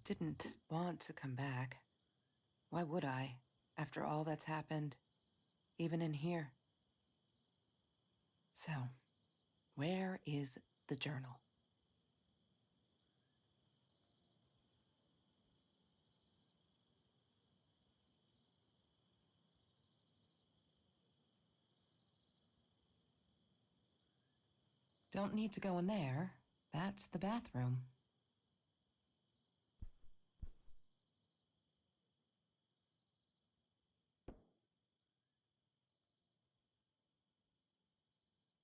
didn't want to come back. Why would I, after all that's happened, even in here? So, where is the journal? Don't need to go in there. That's the bathroom.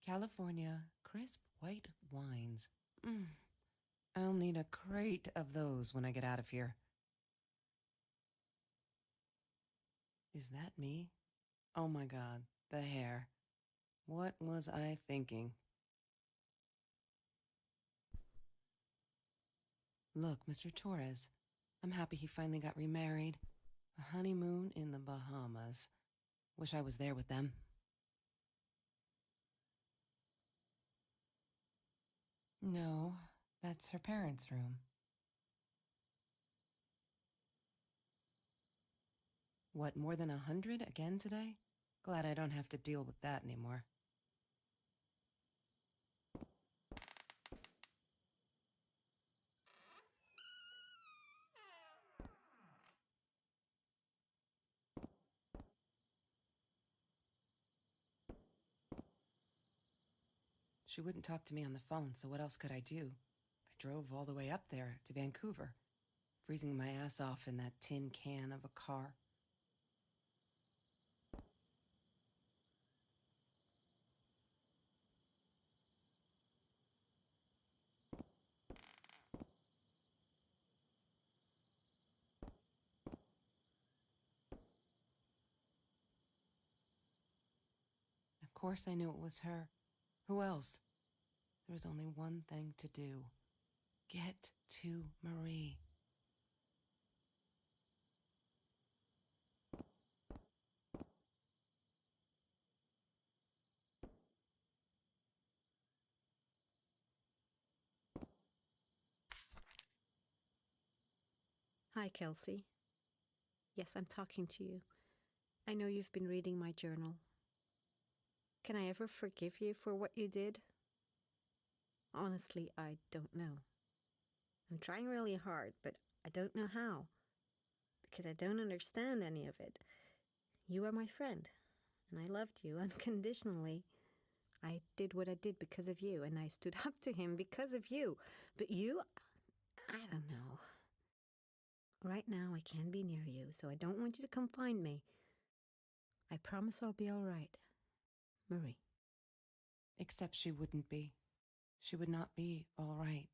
California crisp white wines. I'll need a crate of those when I get out of here. Is that me? Oh my god, the hair. What was I thinking? Look, Mr. Torres, I'm happy he finally got remarried. A honeymoon in the Bahamas. Wish I was there with them. No, that's her parents' room. What, more than 100 again today? Glad I don't have to deal with that anymore. She wouldn't talk to me on the phone, so what else could I do? I drove all the way up there to Vancouver, freezing my ass off in that tin can of a car. Of course I knew it was her. Who else? There was only one thing to do. Get to Marie. Hi, Kelsey. Yes, I'm talking to you. I know you've been reading my journal. Can I ever forgive you for what you did? Honestly, I don't know. I'm trying really hard, but I don't know how. Because I don't understand any of it. You are my friend, and I loved you unconditionally. I did what I did because of you, and I stood up to him because of you. But you, I don't know. Right now, I can't be near you, so I don't want you to come find me. I promise I'll be all right. Marie. Except she wouldn't be. She would not be all right.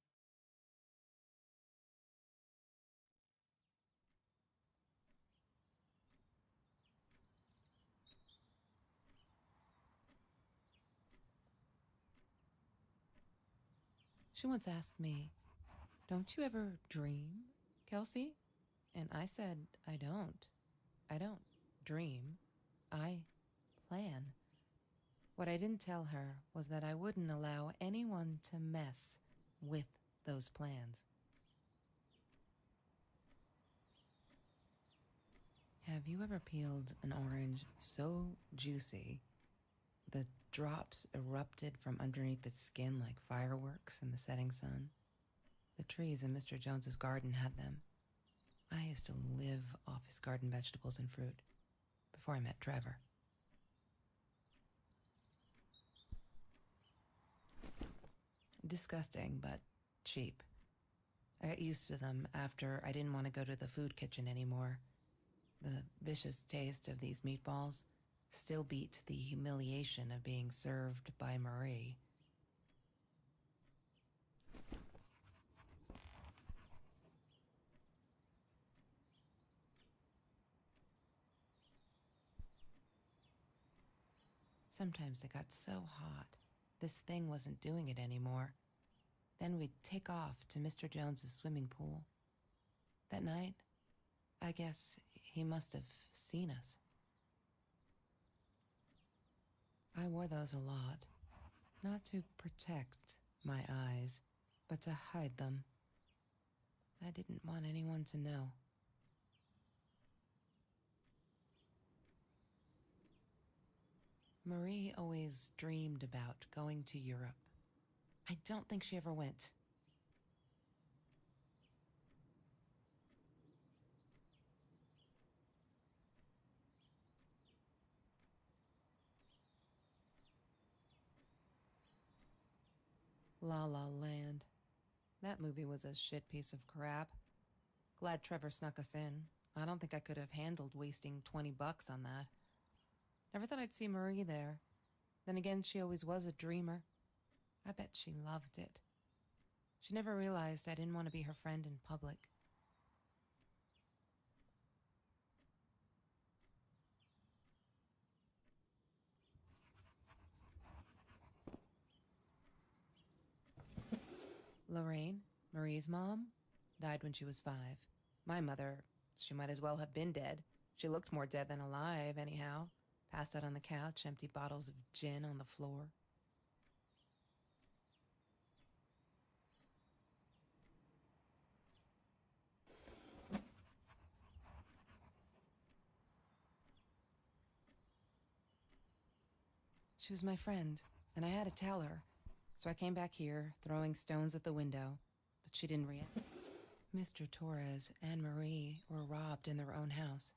She once asked me, "Don't you ever dream, Kelsey?" And I said, I don't. I don't dream. I plan. What I didn't tell her was that I wouldn't allow anyone to mess with those plans. Have you ever peeled an orange so juicy the drops erupted from underneath its skin like fireworks in the setting sun? The trees in Mr. Jones's garden had them. I used to live off his garden vegetables and fruit before I met Trevor. Disgusting, but cheap. I got used to them after I didn't want to go to the food kitchen anymore. The vicious taste of these meatballs still beat the humiliation of being served by Marie. Sometimes it got so hot, this thing wasn't doing it anymore. Then we'd take off to Mr. Jones's swimming pool. That night, I guess he must have seen us. I wore those a lot, not to protect my eyes, but to hide them. I didn't want anyone to know. Marie always dreamed about going to Europe. I don't think she ever went. La La Land. That movie was a shit piece of crap. Glad Trevor snuck us in. I don't think I could have handled wasting $20 on that. Never thought I'd see Marie there. Then again, she always was a dreamer. I bet she loved it. She never realized I didn't want to be her friend in public. Lorraine, Marie's mom, died when she was 5. My mother, she might as well have been dead. She looked more dead than alive, anyhow. Passed out on the couch, empty bottles of gin on the floor. She was my friend, and I had to tell her. So I came back here, throwing stones at the window, but she didn't react. Mr. Torres and Marie were robbed in their own house,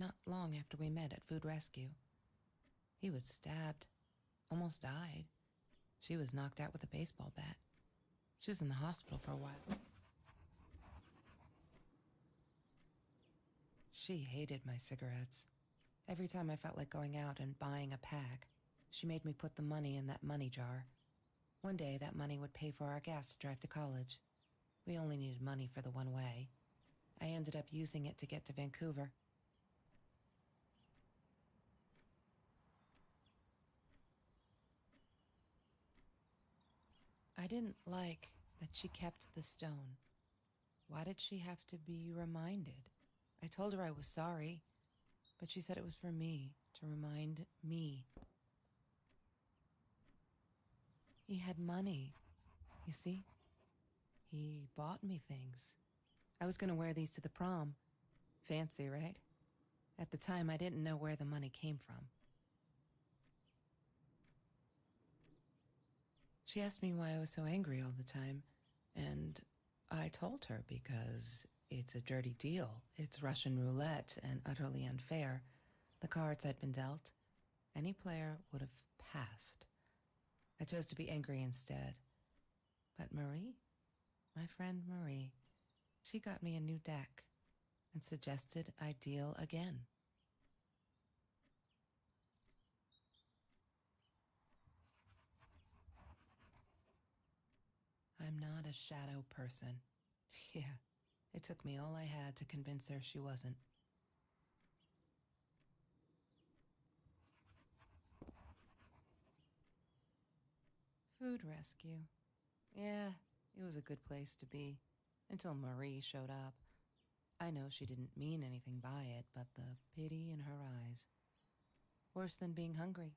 not long after we met at Food Rescue. He was stabbed, almost died. She was knocked out with a baseball bat. She was in the hospital for a while. She hated my cigarettes. Every time I felt like going out and buying a pack, she made me put the money in that money jar. One day, that money would pay for our gas to drive to college. We only needed money for the one way. I ended up using it to get to Vancouver. I didn't like that she kept the stone. Why did she have to be reminded? I told her I was sorry, but she said it was for me, to remind me. He had money, you see? He bought me things. I was going to wear these to the prom. Fancy, right? At the time, I didn't know where the money came from. She asked me why I was so angry all the time, and I told her because it's a dirty deal. It's Russian roulette and utterly unfair. The cards had been dealt. Any player would have passed. I chose to be angry instead. But Marie, my friend Marie, she got me a new deck and suggested I deal again. I'm not a shadow person. Yeah, it took me all I had to convince her she wasn't. Food rescue. Yeah, it was a good place to be. Until Marie showed up. I know she didn't mean anything by it, but the pity in her eyes. Worse than being hungry.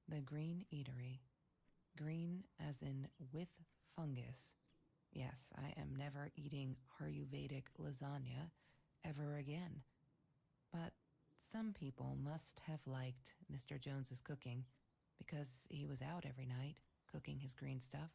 The Green Eatery. Green as in with fungus. Yes, I am never eating Ayurvedic lasagna ever again. But some people must have liked Mr. Jones's cooking because he was out every night cooking his green stuff.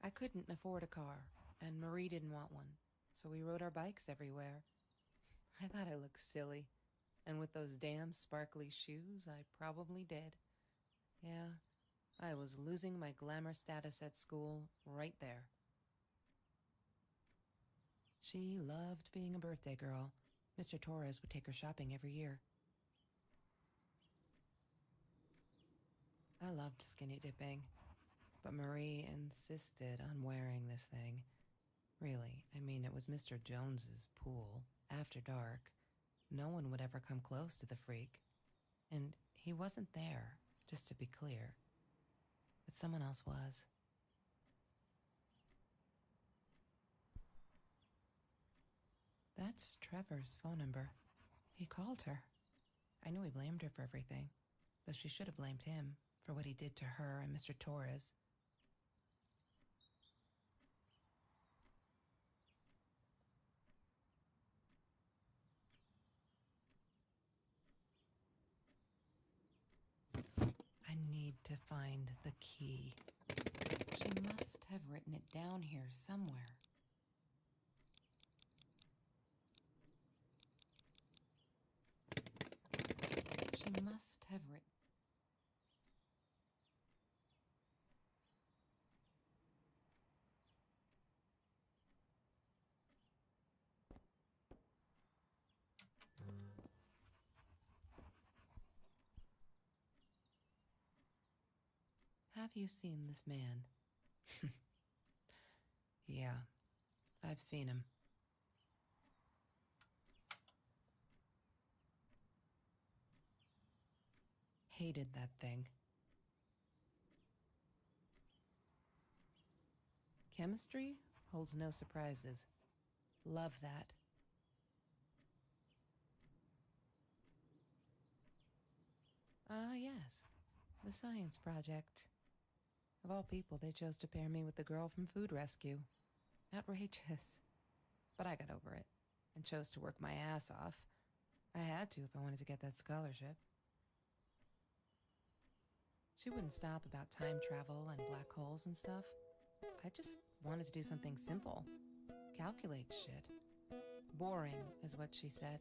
I couldn't afford a car, and Marie didn't want one, so we rode our bikes everywhere. I thought I looked silly, and with those damn sparkly shoes, I probably did. Yeah, I was losing my glamour status at school right there. She loved being a birthday girl. Mr. Torres would take her shopping every year. I loved skinny dipping. But Marie insisted on wearing this thing. Really, I mean, it was Mr. Jones's pool, after dark. No one would ever come close to the freak. And he wasn't there, just to be clear. But someone else was. That's Trevor's phone number. He called her. I knew he blamed her for everything, though she should have blamed him for what he did to her and Mr. Torres. I need to find the key. She must have written it down here somewhere. She must have written. Have you seen this man? Yeah, I've seen him. Hated that thing. Chemistry holds no surprises. Love that. Ah, yes. The science project. Of all people, they chose to pair me with the girl from Food Rescue. Outrageous. But I got over it and chose to work my ass off. I had to if I wanted to get that scholarship. She wouldn't stop about time travel and black holes and stuff. I just wanted to do something simple. Calculate shit. Boring is what she said.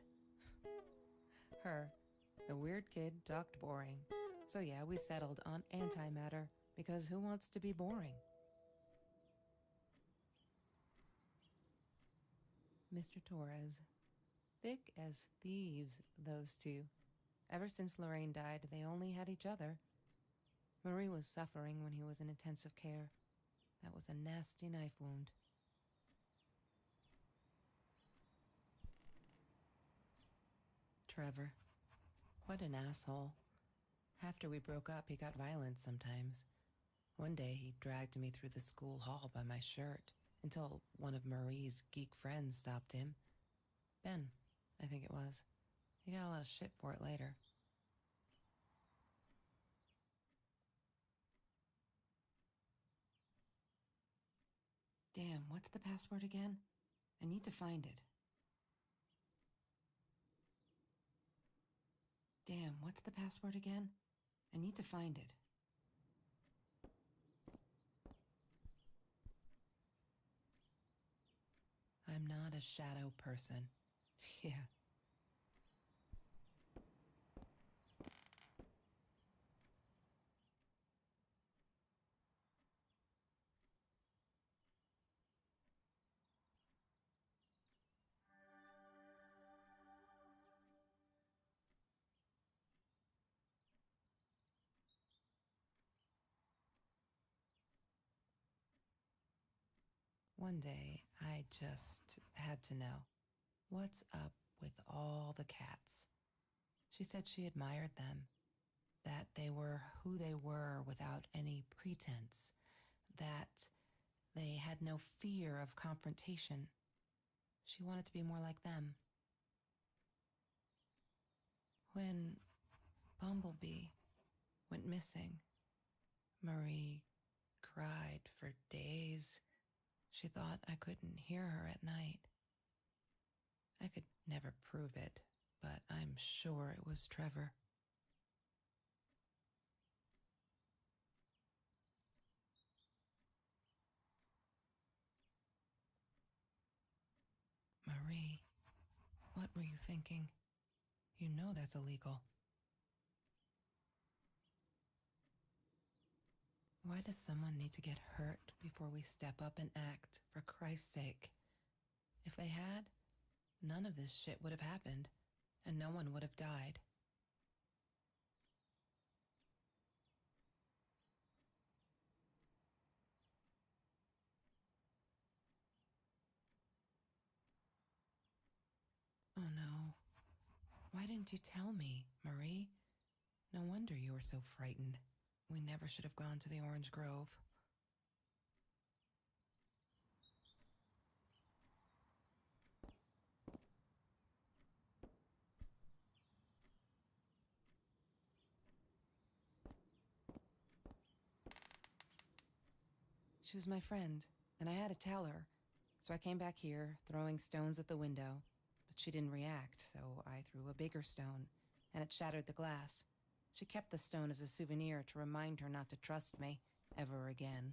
Her, the weird kid, talked boring. So yeah, we settled on antimatter, because who wants to be boring? Mr. Torres. Thick as thieves, those two. Ever since Lorraine died, they only had each other. Marie was suffering when he was in intensive care. That was a nasty knife wound. Trevor. What an asshole. After we broke up, he got violent sometimes. One day, he dragged me through the school hall by my shirt until one of Marie's geek friends stopped him. Ben, I think it was. He got a lot of shit for it later. Damn, what's the password again? I need to find it. Damn, what's the password again? I need to find it. I'm not a shadow person. Yeah. One day, I just had to know. What's up with all the cats? She said she admired them, that they were who they were without any pretense, that they had no fear of confrontation. She wanted to be more like them. When Bumblebee went missing, Marie cried for days. She thought I couldn't hear her at night. I could never prove it, but I'm sure it was Trevor. Marie, what were you thinking? You know that's illegal. Why does someone need to get hurt before we step up and act, for Christ's sake? If they had, none of this shit would have happened, and no one would have died. Why didn't you tell me, Marie? No wonder you were so frightened. We never should have gone to the orange grove. She was my friend, and I had to tell her. So I came back here, throwing stones at the window. But she didn't react, so I threw a bigger stone, and it shattered the glass. She kept the stone as a souvenir to remind her not to trust me ever again.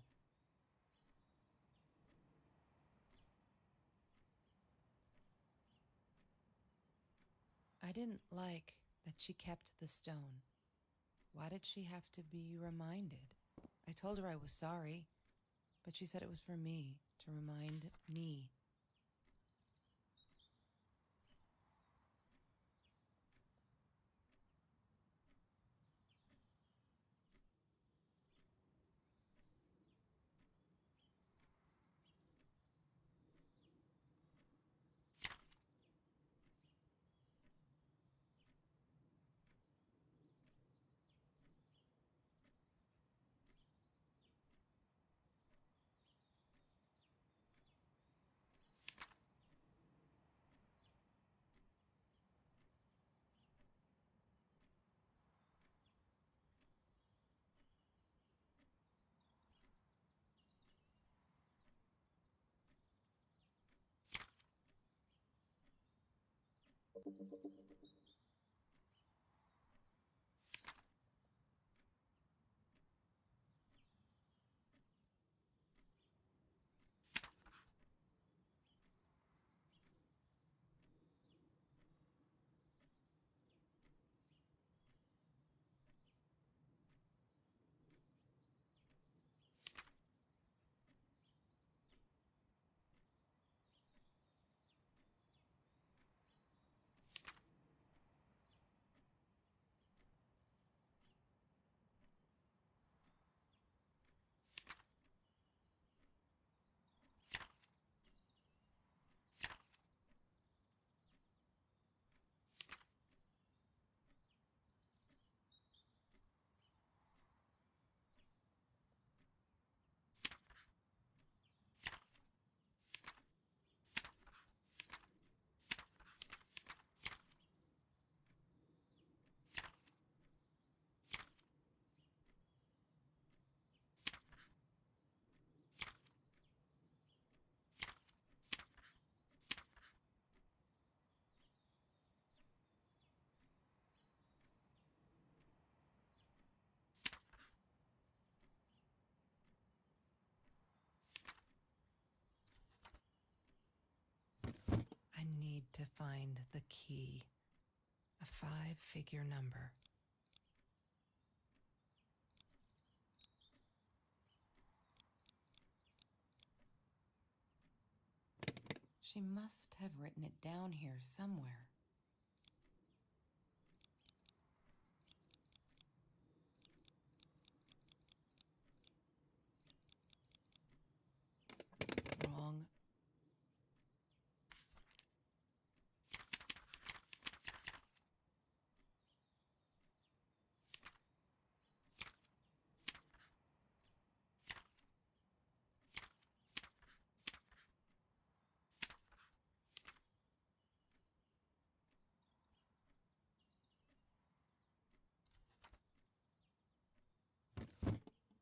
I didn't like that she kept the stone. Why did she have to be reminded? I told her I was sorry, but she said it was for me, to remind me. I need to find the key. A 5-figure number. She must have written it down here somewhere. Wrong.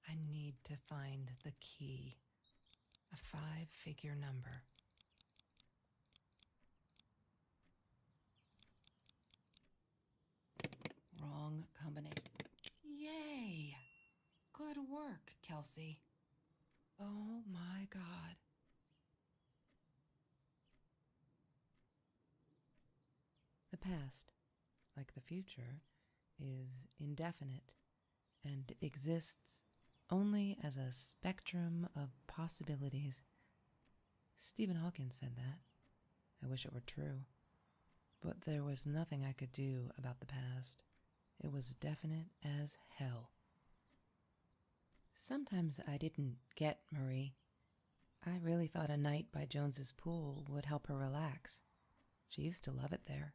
I need to find the key. A 5-figure number. Wrong combination. Yay! Good work, Kelsey. Oh my God. The past, like the future, is indefinite and exists only as a spectrum of possibilities. Stephen Hawking said that. I wish it were true. But there was nothing I could do about the past. It was definite as hell. Sometimes I didn't get Marie. I really thought a night by Jones's pool would help her relax. She used to love it there.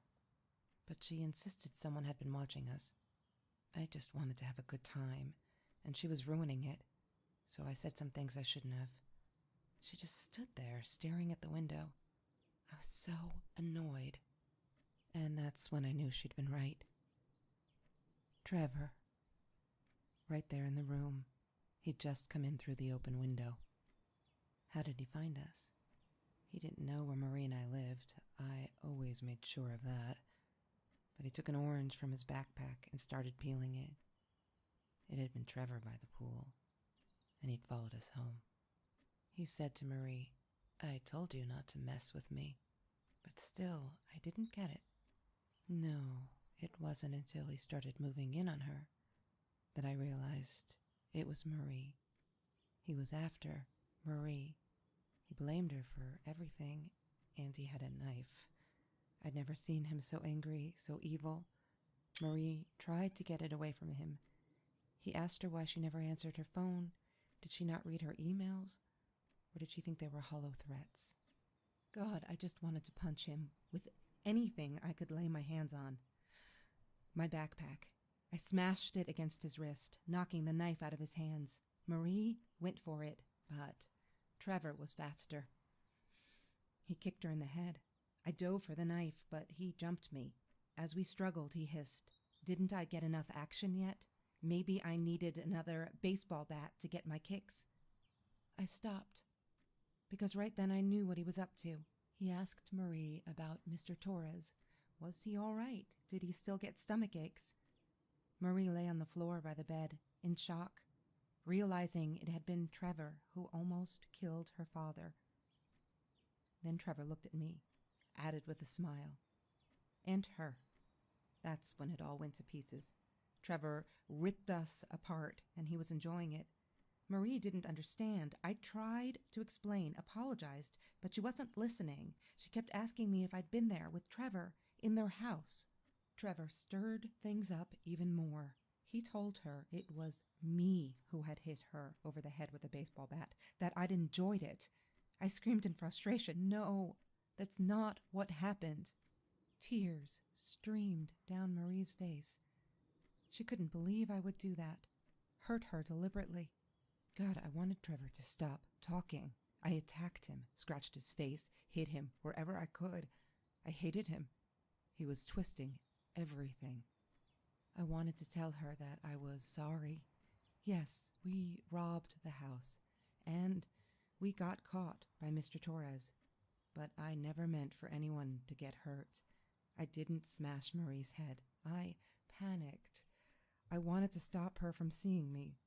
but she insisted someone had been watching us. I just wanted to have a good time, and she was ruining it, so I said some things I shouldn't have. She just stood there, staring at the window. I was so annoyed. And that's when I knew she'd been right. Trevor. Right there in the room. He'd just come in through the open window. How did he find us? He didn't know where Marie and I lived. I always made sure of that. But he took an orange from his backpack and started peeling it. It had been Trevor by the pool, and he'd followed us home. He said to Marie, "I told you not to mess with me." But still, I didn't get it. No, it wasn't until he started moving in on her that I realized it was Marie. He was after Marie. He blamed her for everything, and he had a knife. I'd never seen him so angry, so evil. Marie tried to get it away from him. He asked her why she never answered her phone. Did she not read her emails? Or did she think they were hollow threats? God, I just wanted to punch him with anything I could lay my hands on. My backpack. I smashed it against his wrist, knocking the knife out of his hands. Marie went for it, but Trevor was faster. He kicked her in the head. I dove for the knife, but he jumped me. As we struggled, he hissed, "Didn't I get enough action yet? Maybe I needed another baseball bat to get my kicks." I stopped, because right then I knew what he was up to. He asked Marie about Mr. Torres. Was he all right? Did he still get stomach aches? Marie lay on the floor by the bed, in shock, realizing it had been Trevor who almost killed her father. Then Trevor looked at me, added with a smile. And her. That's when it all went to pieces. Trevor ripped us apart, and he was enjoying it. Marie didn't understand. I tried to explain, apologized, but she wasn't listening. She kept asking me if I'd been there with Trevor, in their house. Trevor stirred things up even more. He told her it was me who had hit her over the head with a baseball bat, that I'd enjoyed it. I screamed in frustration, "No, that's not what happened." Tears streamed down Marie's face. She couldn't believe I would do that, hurt her deliberately. God, I wanted Trevor to stop talking. I attacked him, scratched his face, hit him wherever I could. I hated him. He was twisting everything. I wanted to tell her that I was sorry. Yes, we robbed the house, and we got caught by Mr. Torres, but I never meant for anyone to get hurt. I didn't smash Marie's head. I panicked. I wanted to stop her from seeing me.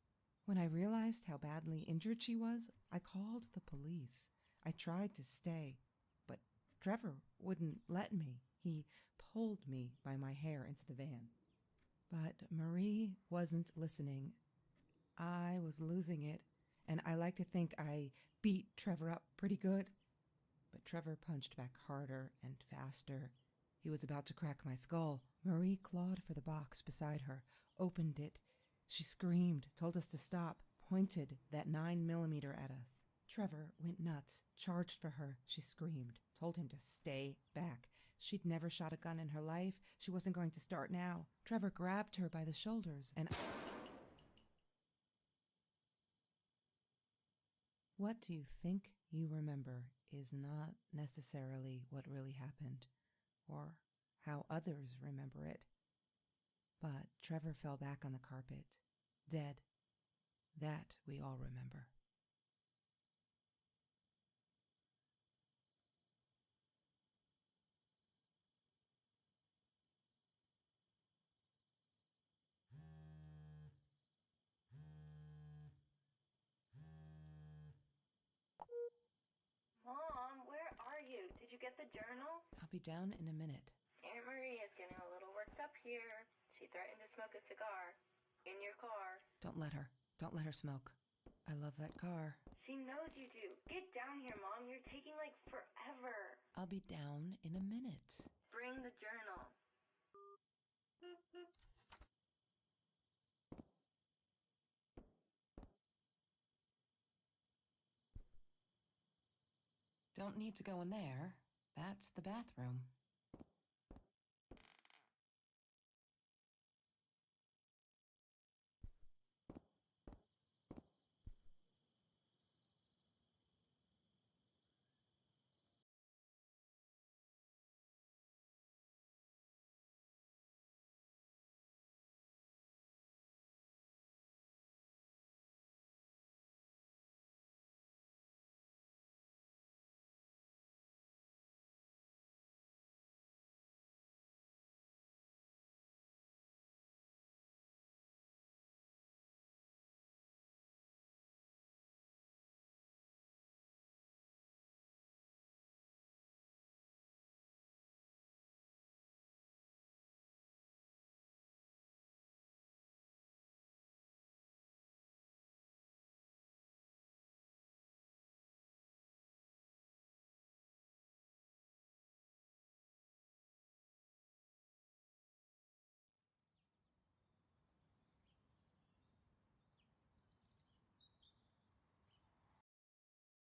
When I realized how badly injured she was, I called the police. I tried to stay, but Trevor wouldn't let me. He pulled me by my hair into the van. But Marie wasn't listening. I was losing it, and I like to think I beat Trevor up pretty good. But Trevor punched back harder and faster. He was about to crack my skull. Marie clawed for the box beside her, opened it. She screamed, told us to stop, pointed that 9mm at us. Trevor went nuts, charged for her. She screamed, told him to stay back. She'd never shot a gun in her life. She wasn't going to start now. Trevor grabbed her by the shoulders and... What do you think you remember is not necessarily what really happened, or how others remember it. But Trevor fell back on the carpet, dead. That we all remember. Mom, where are you? Did you get the journal? I'll be down in a minute. Aunt Marie is getting a little worked up here. She threatened to smoke a cigar. In your car. Don't let her. Don't let her smoke. I love that car. She knows you do. Get down here, Mom. You're taking like forever. I'll be down in a minute. Bring the journal. Don't need to go in there. That's the bathroom.